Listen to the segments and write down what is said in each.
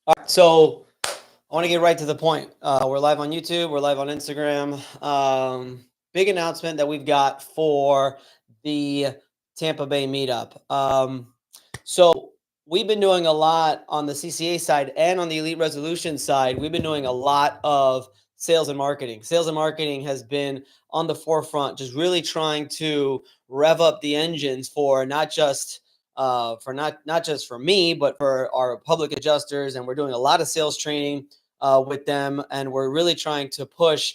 All right, so I want to get right to the point. We're live on YouTube. We're live on Instagram. Big announcement that we've got for the Tampa Bay meetup. So we've been doing a lot on the CCA side and on the Elite Resolution side. We've been doing a lot of sales and marketing. Sales and marketing has been on the forefront, just really trying to rev up the engines for not just for me, but for our public adjusters. And we're doing a lot of sales training with them, and we're really trying to push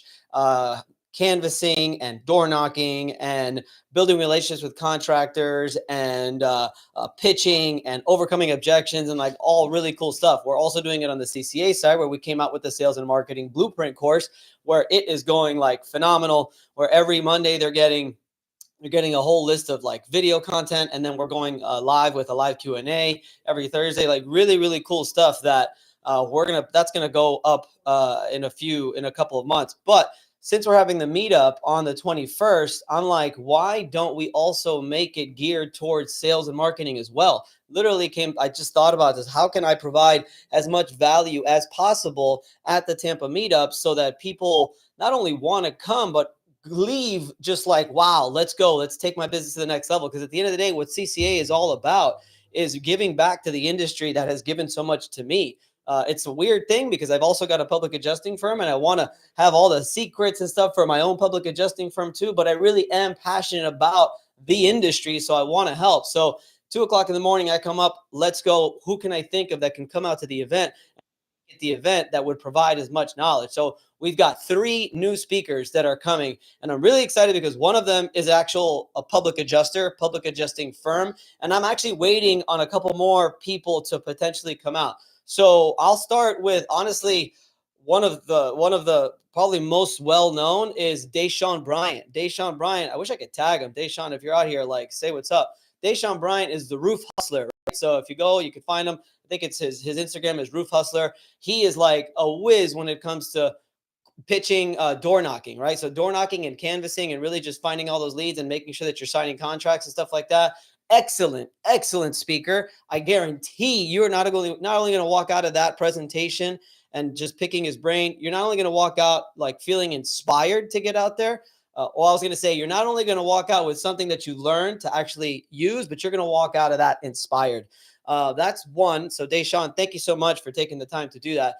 canvassing and door knocking and building relationships with contractors and pitching and overcoming objections and like all really cool stuff. We're also doing it on the CCA side, where we came out with the sales and marketing blueprint course, where it is going like phenomenal, where every Monday you're getting a whole list of like video content, and then we're going live with a live Q&A every Thursday. Like really, really cool stuff that that's gonna go up in a couple of months. But since we're having the meetup on the 21st, I'm like, why don't we also make it geared towards sales and marketing as well? I just thought about this. How can I provide as much value as possible at the Tampa meetup so that people not only want to come, but leave just like, wow, let's go. Let's take my business to the next level. Because at the end of the day, what CCA is all about is giving back to the industry that has given so much to me. It's a weird thing because I've also got a public adjusting firm, and I want to have all the secrets and stuff for my own public adjusting firm too. But I really am passionate about the industry, so I want to help. So 2 o'clock in the morning, I come up, let's go. Who can I think of that can come out to the event? At the event that would provide as much knowledge. So we've got 3 new speakers that are coming, and I'm really excited because one of them is a public adjusting firm, and I'm actually waiting on a couple more people to potentially come out. So I'll start with, honestly, one of the probably most well known is Deshaun Bryant. Deshaun Bryant, I wish I could tag him. Deshaun, if you're out here, like, say what's up. Deshaun Bryant is the roof hustler, right? So if you go, you can find him. I think it's his Instagram is Roof Hustler. He is like a whiz when it comes to pitching, door knocking, right? So door knocking and canvassing and really just finding all those leads and making sure that you're signing contracts and stuff like that. Excellent speaker. I guarantee you're not only going to walk out of that presentation and just picking his brain. You're not only going to walk out like feeling inspired to get out there. Well, I was going to say, you're not only going to walk out with something that you learned to actually use, but you're going to walk out of that inspired. That's one. So Deshaun, thank you so much for taking the time to do that.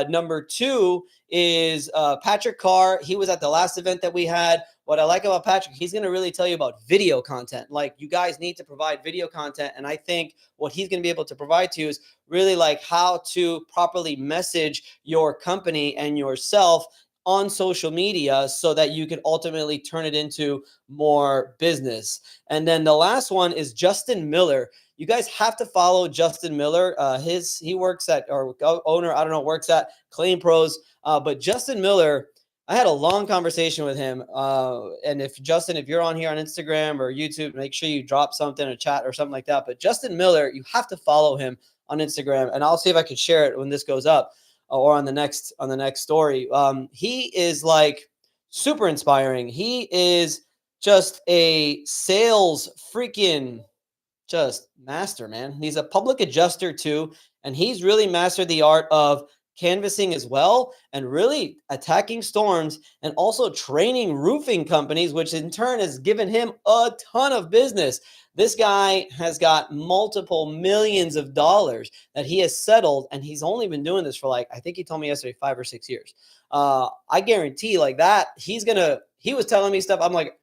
Number 2 is Patrick Carr. He was at the last event that we had. What I like about Patrick, he's going to really tell you about video content. Like, you guys need to provide video content. And I think what he's going to be able to provide to you is really like how to properly message your company and yourself on social media so that you can ultimately turn it into more business. And then the last one is Justin Miller. You guys have to follow Justin Miller. He works at, or owner, I don't know, works at Claim Pros. But Justin Miller, I had a long conversation with him. And if you're on here on Instagram or YouTube, make sure you drop something in a chat or something like that. But Justin Miller, you have to follow him on Instagram, and I'll see if I can share it when this goes up or on the next story. He is like super inspiring. He is just a sales freaking just master, man. He's a public adjuster too, and he's really mastered the art of canvassing as well, and really attacking storms, and also training roofing companies, which in turn has given him a ton of business. This guy has got multiple millions of dollars that he has settled, and he's only been doing this for, like, I think he told me yesterday, 5 or 6 years. I guarantee like that he was telling me stuff. I'm like,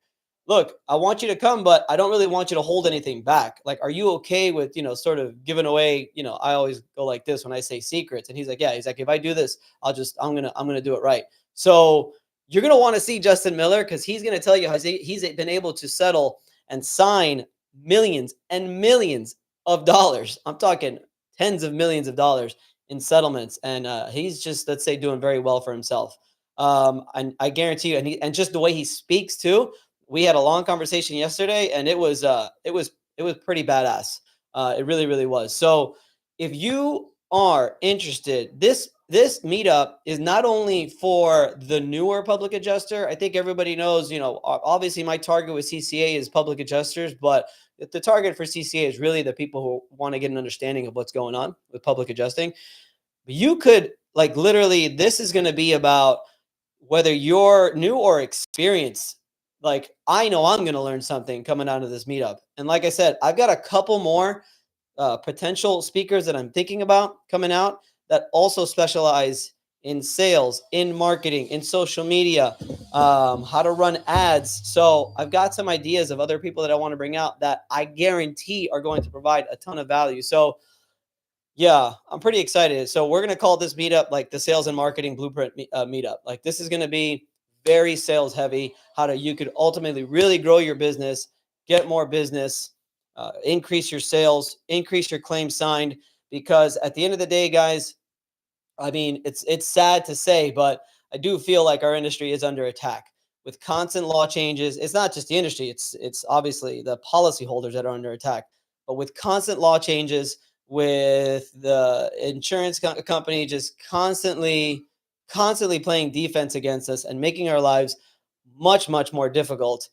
look, I want you to come, but I don't really want you to hold anything back. Like, are you okay with, sort of giving away, I always go like this when I say secrets. And he's like, yeah, he's like, if I do this, I'm going to do it right. So you're going to want to see Justin Miller, because he's going to tell you how he's been able to settle and sign millions and millions of dollars. I'm talking tens of millions of dollars in settlements. And he's just, let's say, doing very well for himself. And I guarantee you, and just the way he speaks too. We had a long conversation yesterday, and it was pretty badass. It really, really was. So if you are interested, this meetup is not only for the newer public adjuster. I think everybody knows, obviously my target with CCA is public adjusters, but the target for CCA is really the people who want to get an understanding of what's going on with public adjusting. You could, like, literally, this is going to be about whether you're new or experienced. Like, I know I'm going to learn something coming out of this meetup. And like I said, I've got a couple more potential speakers that I'm thinking about coming out that also specialize in sales, in marketing, in social media, how to run ads. So I've got some ideas of other people that I want to bring out that I guarantee are going to provide a ton of value. So yeah, I'm pretty excited. So we're gonna call this meetup like the sales and marketing blueprint meetup. Like, this is gonna be very sales heavy. How to, you could ultimately really grow your business, get more business, increase your sales, increase your claims signed. Because at the end of the day, guys, I mean, it's sad to say, but I do feel like our industry is under attack with constant law changes. It's not just the industry; it's obviously the policyholders that are under attack. But with constant law changes, with the insurance company just constantly playing defense against us and making our lives much more difficult.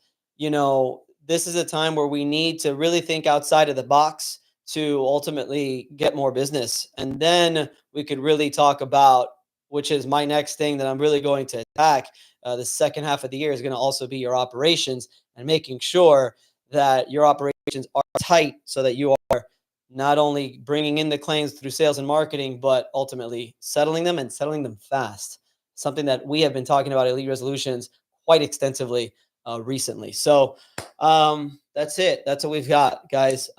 This is a time where we need to really think outside of the box to ultimately get more business. And then we could really talk about, which is my next thing that I'm really going to attack. The second half of the year is going to also be your operations and making sure that your operations are tight so that you are not only bringing in the claims through sales and marketing, but ultimately settling them and settling them fast. Something that we have been talking about Elite Resolutions quite extensively recently. So that's it. That's what we've got, guys.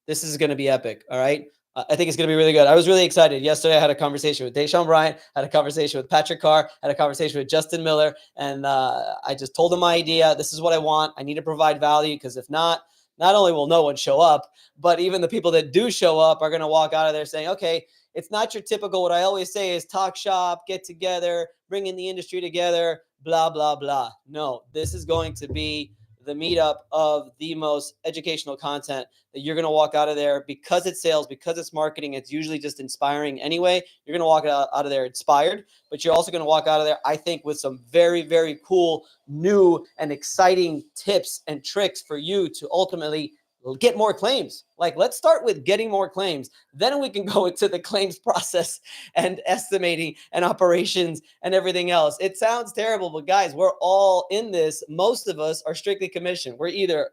This is going to be epic. All right. I think it's going to be really good. I was really excited. Yesterday, I had a conversation with Deshaun Bryant, had a conversation with Patrick Carr, had a conversation with Justin Miller, and I just told them my idea. This is what I want. I need to provide value, because if not, not only will no one show up, but even the people that do show up are going to walk out of there saying, okay, it's not your typical, what I always say is talk shop, get together, bring in the industry together, blah, blah, blah. No, this is going to be the meetup of the most educational content that you're going to walk out of there, because it's sales, because it's marketing. It's usually just inspiring anyway. You're going to walk out of there inspired, but you're also going to walk out of there, I think, with some very cool, new and exciting tips and tricks for you to ultimately get more claims. Like, let's start with getting more claims. Then we can go into the claims process and estimating and operations and everything else. It sounds terrible, but guys, we're all in this. Most of us are strictly commission. We're either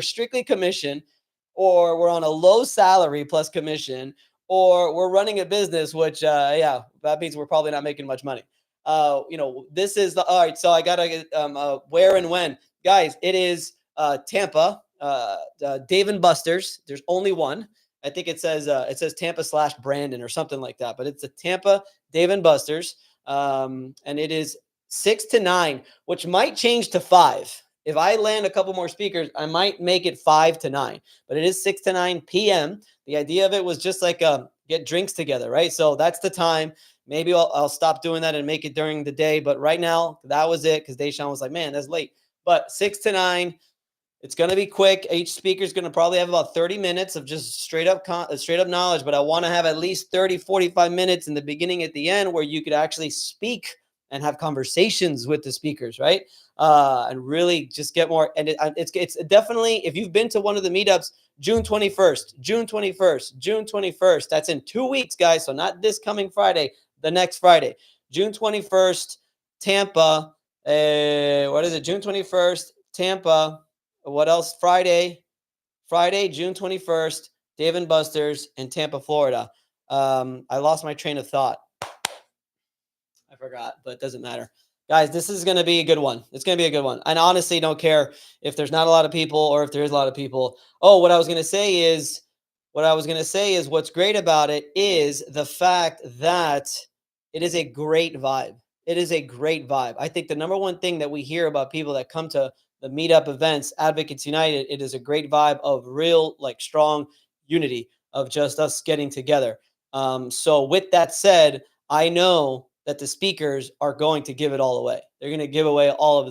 strictly commission, or we're on a low salary plus commission, or we're running a business, which that means we're probably not making much money. This is all right. So I gotta get where and when, guys. It is Tampa. Dave & Buster's. There's only one. I think it says Tampa/Brandon or something like that, but it's a Tampa Dave & Buster's. And it is 6 to 9, which might change to 5. If I land a couple more speakers, I might make it 5 to 9, but it is 6 to 9 p.m. The idea of it was just like get drinks together, right? So that's the time. Maybe I'll stop doing that and make it during the day. But right now, that was it, because Deshaun was like, man, that's late. But 6 to 9, it's going to be quick. Each speaker is going to probably have about 30 minutes of just straight up knowledge, but I want to have at least 30, 45 minutes in the beginning, at the end, where you could actually speak and have conversations with the speakers, right? And really just get more. And it's definitely, if you've been to one of the meetups, June 21st, that's in 2 weeks, guys. So not this coming Friday, the next Friday, June 21st, Tampa. What is it? June 21st, Tampa. What else? Friday, June 21st, Dave & Buster's in Tampa, Florida. I lost my train of thought. I forgot, but it doesn't matter. Guys, this is going to be a good one. It's going to be a good one. And honestly, don't care if there's not a lot of people or if there is a lot of people. Oh, what I was going to say is what's great about it is the fact that it is a great vibe. It is a great vibe. I think the number one thing that we hear about people that come to the meetup events, Advocates United, it is a great vibe of real, like, strong unity of just us getting together. So with that said, I know that the speakers are going to give it all away. They're going to give away all of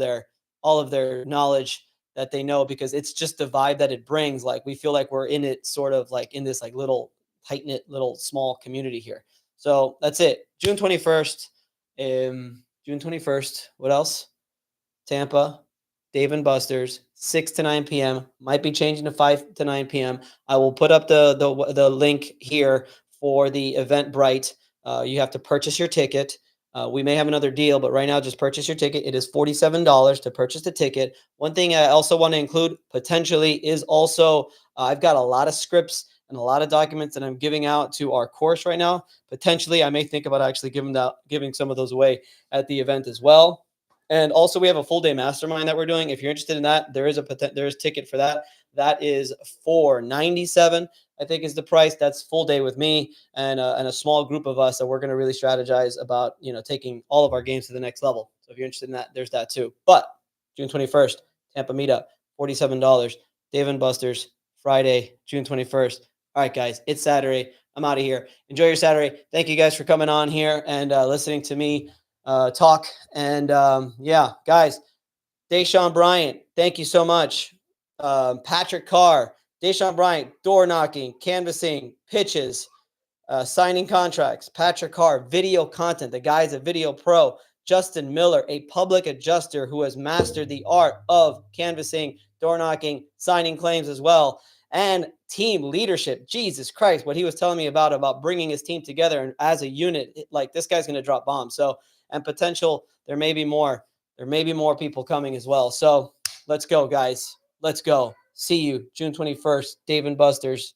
their knowledge that they know, because it's just the vibe that it brings. Like, we feel like we're in it, sort of like in this like little tight-knit little small community here. So that's it. June 21st. What else? Tampa, Dave & Buster's, 6 to 9 p.m. Might be changing to 5 to 9 p.m. I will put up the link here for the Eventbrite You have to purchase your ticket. We may have another deal, but right now, just purchase your ticket. It is $47 to purchase the ticket. One thing I also want to include potentially is also I've got a lot of scripts and a lot of documents that I'm giving out to our course right now. Potentially, I may think about actually giving some of those away at the event as well. And also, we have a full day mastermind that we're doing. If you're interested in that, there is a ticket for that. That is $497, I think, is the price. That's full day with me and a small group of us that we're going to really strategize about taking all of our games to the next level. So if you're interested in that, there's that too. But June 21st, Tampa Meetup, $47. Dave & Buster's, Friday, June 21st. All right, guys, it's Saturday. I'm out of here. Enjoy your Saturday. Thank you guys for coming on here and listening to me talk. And yeah, guys, Deshaun Bryant, thank you so much. Patrick Carr, Deshaun Bryant, door knocking, canvassing, pitches, signing contracts. Patrick Carr, video content. The guy's a video pro. Justin Miller, a public adjuster who has mastered the art of canvassing, door knocking, signing claims as well, and team leadership. Jesus Christ, what he was telling me about bringing his team together and as a unit, like this guy's going to drop bombs. So, and potential, there may be more. There may be more people coming as well. So let's go, guys. Let's go. See you June 21st, Dave & Buster's.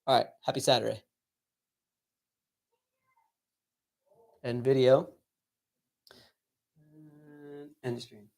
All right. Happy Saturday. End video. End stream.